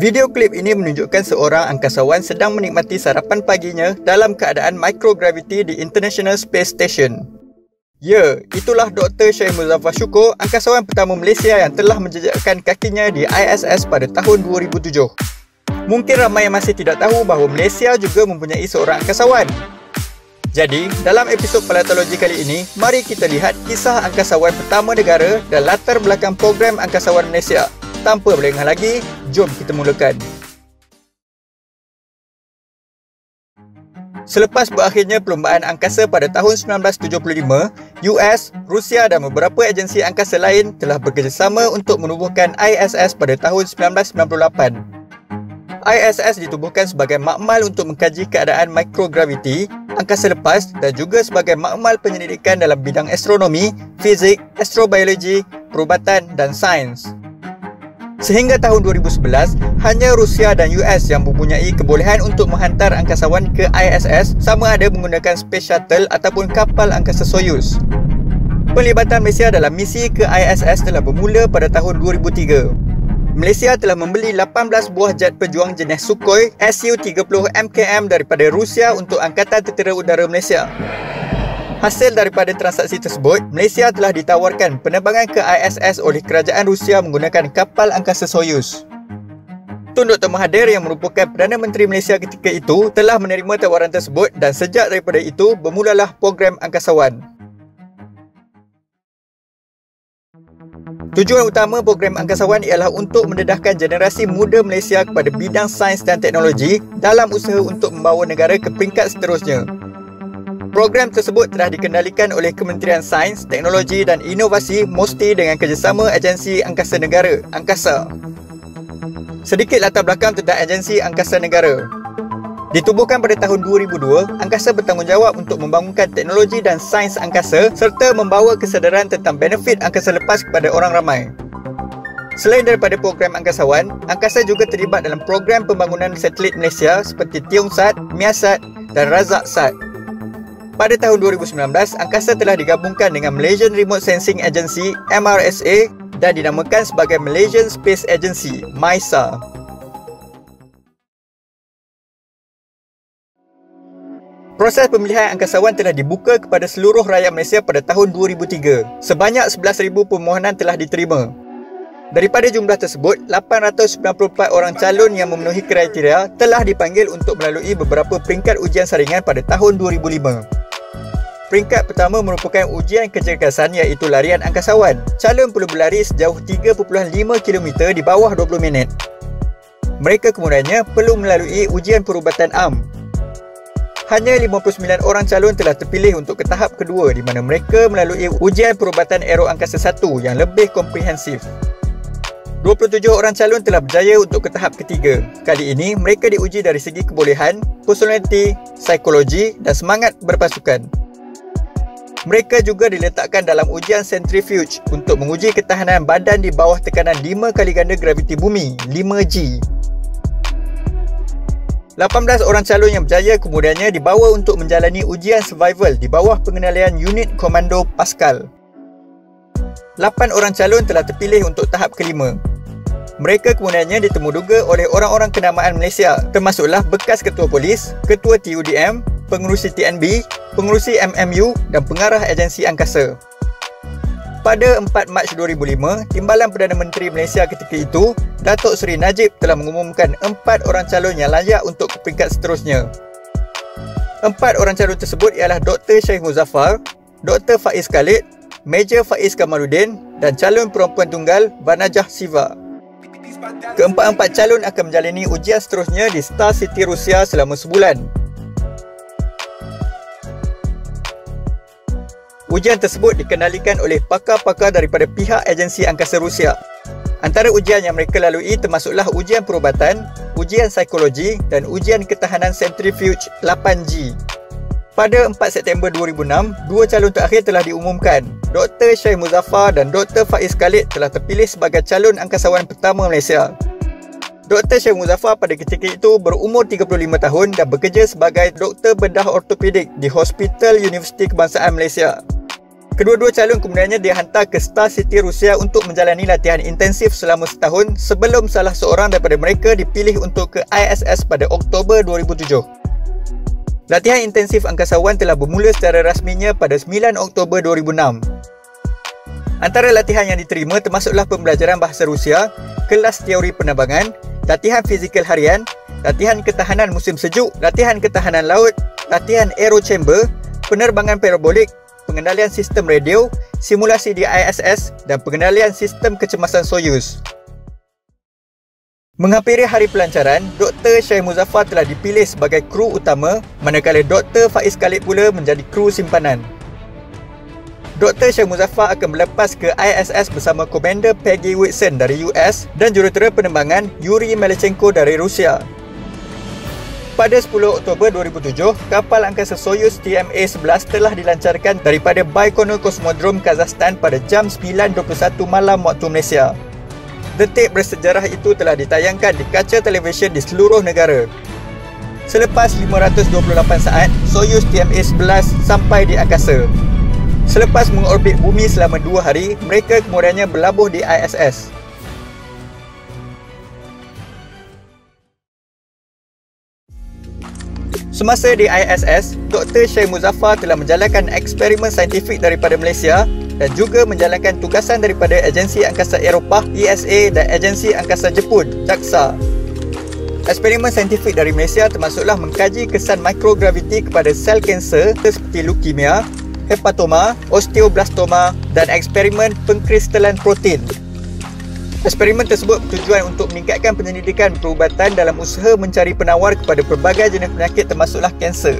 Video klip ini menunjukkan seorang angkasawan sedang menikmati sarapan paginya dalam keadaan microgravity di International Space Station. Ya, itulah Dr. Syed Muzaffar Shukr, angkasawan pertama Malaysia yang telah menjejakkan kakinya di ISS pada tahun 2007. Mungkin ramai yang masih tidak tahu bahawa Malaysia juga mempunyai seorang angkasawan. Jadi, dalam episod Palatologi kali ini, mari kita lihat kisah angkasawan pertama negara dan latar belakang program angkasawan Malaysia. Tanpa berlengah lagi, jom kita mulakan. Selepas berakhirnya perlumbaan angkasa pada tahun 1975, US, Rusia dan beberapa agensi angkasa lain telah bekerjasama untuk menubuhkan ISS pada tahun 1998. ISS ditubuhkan sebagai makmal untuk mengkaji keadaan microgravity, angkasa lepas dan juga sebagai makmal penyelidikan dalam bidang astronomi, fizik, astrobiologi, perubatan dan sains. Sehingga tahun 2011, hanya Rusia dan US yang mempunyai kebolehan untuk menghantar angkasawan ke ISS, sama ada menggunakan Space Shuttle ataupun kapal angkasa Soyuz. Pelibatan Malaysia dalam misi ke ISS telah bermula pada tahun 2003. Malaysia telah membeli 18 buah jet pejuang jenis Sukhoi Su-30 MKM daripada Rusia untuk Angkatan Tentera Udara Malaysia. Hasil daripada transaksi tersebut, Malaysia telah ditawarkan penerbangan ke ISS oleh kerajaan Rusia menggunakan kapal angkasa Soyuz. Tun Dr. Mahathir yang merupakan Perdana Menteri Malaysia ketika itu telah menerima tawaran tersebut dan sejak daripada itu bermulalah program angkasawan. Tujuan utama program angkasawan ialah untuk mendedahkan generasi muda Malaysia kepada bidang sains dan teknologi dalam usaha untuk membawa negara ke peringkat seterusnya. Program tersebut telah dikendalikan oleh Kementerian Sains, Teknologi dan Inovasi mesti dengan kerjasama Agensi Angkasa Negara, Angkasa. Sedikit latar belakang tentang Agensi Angkasa Negara. Ditubuhkan pada tahun 2002, Angkasa bertanggungjawab untuk membangunkan teknologi dan sains angkasa serta membawa kesedaran tentang benefit angkasa lepas kepada orang ramai. Selain daripada program angkasawan, Angkasa juga terlibat dalam program pembangunan satelit Malaysia seperti Tiongsat, Miasat dan Razak-Sat. Pada tahun 2019, Angkasa telah digabungkan dengan Malaysian Remote Sensing Agency MRSA dan dinamakan sebagai Malaysian Space Agency MAISA. Proses pemilihan angkasawan telah dibuka kepada seluruh rakyat Malaysia pada tahun 2003. Sebanyak 11,000 permohonan telah diterima. Daripada jumlah tersebut, 894 orang calon yang memenuhi kriteria telah dipanggil untuk melalui beberapa peringkat ujian saringan pada tahun 2005. Peringkat pertama merupakan ujian kecergasan iaitu larian angkasawan. Calon perlu berlari sejauh 3.5 km di bawah 20 minit. Mereka kemudiannya perlu melalui ujian perubatan am. Hanya 59 orang calon telah terpilih untuk ke tahap kedua di mana mereka melalui ujian perubatan aero angkasa 1 yang lebih komprehensif. 27 orang calon telah berjaya untuk ke tahap ketiga. Kali ini mereka diuji dari segi kebolehan, personaliti, psikologi dan semangat berpasukan. Mereka juga diletakkan dalam ujian centrifuge untuk menguji ketahanan badan di bawah tekanan 5 kali ganda graviti bumi, 5G. 18 orang calon yang berjaya kemudiannya dibawa untuk menjalani ujian survival di bawah pengendalian unit komando Pascal. 8 orang calon telah terpilih untuk tahap kelima. Mereka kemudiannya ditemuduga oleh orang-orang kenamaan Malaysia, termasuklah bekas ketua polis, ketua TUDM, pengerusi TNB, pengerusi MMU dan pengarah agensi angkasa. Pada 4 Mac 2005, Timbalan Perdana Menteri Malaysia ketika itu, Datuk Seri Najib telah mengumumkan 4 orang calon yang layak untuk ke peringkat seterusnya. 4 orang calon tersebut ialah Dr. Syed Muzaffar, Dr. Faiz Khalid, Major Faiz Kamaluddin dan calon perempuan tunggal Vanajah Siva. Keempat-empat calon akan menjalani ujian seterusnya di Star City Rusia selama sebulan. Ujian tersebut dikendalikan oleh pakar-pakar daripada pihak agensi angkasa Rusia. Antara ujian yang mereka lalui termasuklah ujian perubatan, ujian psikologi dan ujian ketahanan centrifuge 8G. Pada 4 September 2006, dua calon terakhir telah diumumkan. Dr. Syed Muzaffar dan Dr. Faiz Khalid telah terpilih sebagai calon angkasawan pertama Malaysia. Dr. Syed Muzaffar pada ketika itu berumur 35 tahun dan bekerja sebagai doktor bedah ortopedik di Hospital Universiti Kebangsaan Malaysia. Kedua-dua calon kemudiannya dihantar ke Star City, Rusia untuk menjalani latihan intensif selama setahun sebelum salah seorang daripada mereka dipilih untuk ke ISS pada Oktober 2007. Latihan intensif angkasawan telah bermula secara rasminya pada 9 Oktober 2006. Antara latihan yang diterima termasuklah pembelajaran bahasa Rusia, kelas teori penerbangan, latihan fizikal harian, latihan ketahanan musim sejuk, latihan ketahanan laut, latihan aero chamber, penerbangan parabolik, pengendalian sistem radio, simulasi di ISS dan pengendalian sistem kecemasan Soyuz. Menghampiri hari pelancaran, Dr. Syed Muzaffar telah dipilih sebagai kru utama, manakala Dr. Faiz Khalid pula menjadi kru simpanan. Dr. Syed Muzaffar akan melepas ke ISS bersama Komander Peggy Whitson dari US dan jurutera penerbangan Yuri Melchenko dari Rusia. Pada 10 Oktober 2007, kapal angkasa Soyuz TMA-11 telah dilancarkan daripada Baikonur Cosmodrome, Kazakhstan pada jam 9.21 malam waktu Malaysia. Detik bersejarah itu telah ditayangkan di kaca televisyen di seluruh negara. Selepas 528 saat, Soyuz TMA-11 sampai di angkasa. Selepas mengorbit bumi selama 2 hari, mereka kemudiannya berlabuh di ISS. Semasa di ISS, Dr. Syed Muzaffar telah menjalankan eksperimen saintifik daripada Malaysia dan juga menjalankan tugasan daripada Agensi Angkasa Eropah ESA dan Agensi Angkasa Jepun JAXA. Eksperimen saintifik dari Malaysia termasuklah mengkaji kesan mikrograviti kepada sel kanser seperti leukemia, hepatoma, osteoblastoma dan eksperimen pengkristalan protein. Eksperimen tersebut bertujuan untuk meningkatkan penyelidikan perubatan dalam usaha mencari penawar kepada pelbagai jenis penyakit termasuklah kanser.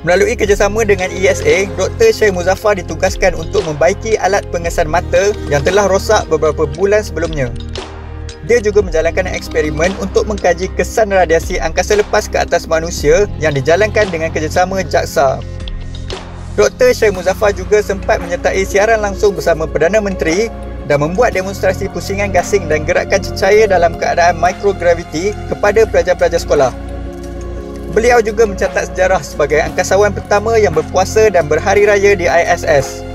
Melalui kerjasama dengan ESA, Dr. Syed Muzaffar ditugaskan untuk membaiki alat pengesan mata yang telah rosak beberapa bulan sebelumnya. Dia juga menjalankan eksperimen untuk mengkaji kesan radiasi angkasa lepas ke atas manusia yang dijalankan dengan kerjasama JAXA. Dr. Syed Muzaffar juga sempat menyertai siaran langsung bersama Perdana Menteri dan membuat demonstrasi pusingan gasing dan gerakan cecair dalam keadaan mikrograviti kepada pelajar-pelajar sekolah. Beliau juga mencatat sejarah sebagai angkasawan pertama yang berpuasa dan berhari raya di ISS.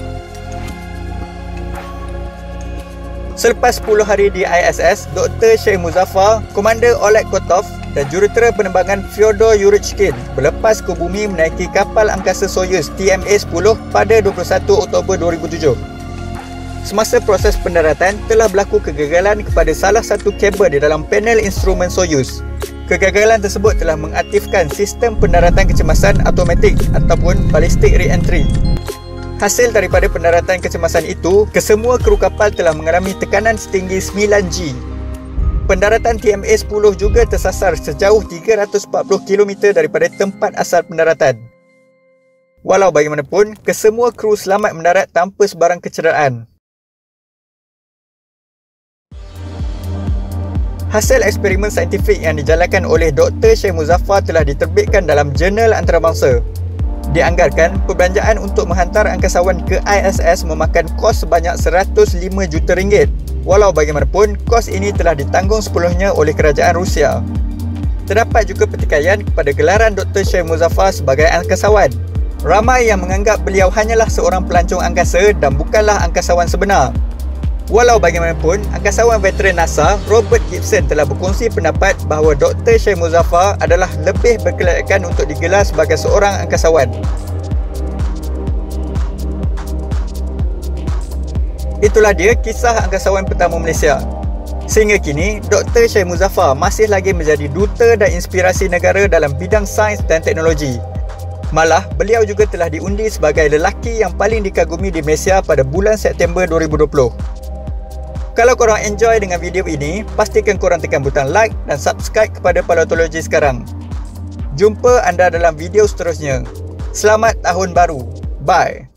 Selepas 10 hari di ISS, Dr. Syed Muzaffar, Komander Oleg Kotov dan jurutera penerbangan Fyodor Yurichkin berlepas ke bumi menaiki kapal angkasa Soyuz TMA-10 pada 21 Oktober 2007. Semasa proses pendaratan, telah berlaku kegagalan kepada salah satu kabel di dalam panel instrumen Soyuz. Kegagalan tersebut telah mengaktifkan sistem pendaratan kecemasan automatik ataupun ballistic re-entry. Hasil daripada pendaratan kecemasan itu, kesemua kru kapal telah mengalami tekanan setinggi 9G. Pendaratan TMA-10 juga tersasar sejauh 340 km daripada tempat asal pendaratan. Walau bagaimanapun, kesemua kru selamat mendarat tanpa sebarang kecederaan. Hasil eksperimen saintifik yang dijalankan oleh Dr. Syed Muzaffar telah diterbitkan dalam jurnal antarabangsa. Dianggarkan, perbelanjaan untuk menghantar angkasawan ke ISS memakan kos sebanyak 105 juta ringgit. Walau bagaimanapun, kos ini telah ditanggung sepenuhnya oleh kerajaan Rusia. Terdapat juga pertikaian kepada gelaran Dr. Syed Muzaffar sebagai angkasawan. Ramai yang menganggap beliau hanyalah seorang pelancong angkasa dan bukanlah angkasawan sebenar. Walau bagaimanapun, angkasawan veteran NASA Robert Gibson telah berkongsi pendapat bahawa Dr. Syed Muzaffar adalah lebih berkelayakan untuk digelar sebagai seorang angkasawan. Itulah dia kisah angkasawan pertama Malaysia. Sehingga kini, Dr. Syed Muzaffar masih lagi menjadi duta dan inspirasi negara dalam bidang sains dan teknologi. Malah, beliau juga telah diundi sebagai lelaki yang paling dikagumi di Malaysia pada bulan September 2020. Kalau korang enjoy dengan video ini, pastikan korang tekan butang like dan subscribe kepada Paleontologi sekarang. Jumpa anda dalam video seterusnya. Selamat Tahun Baru. Bye.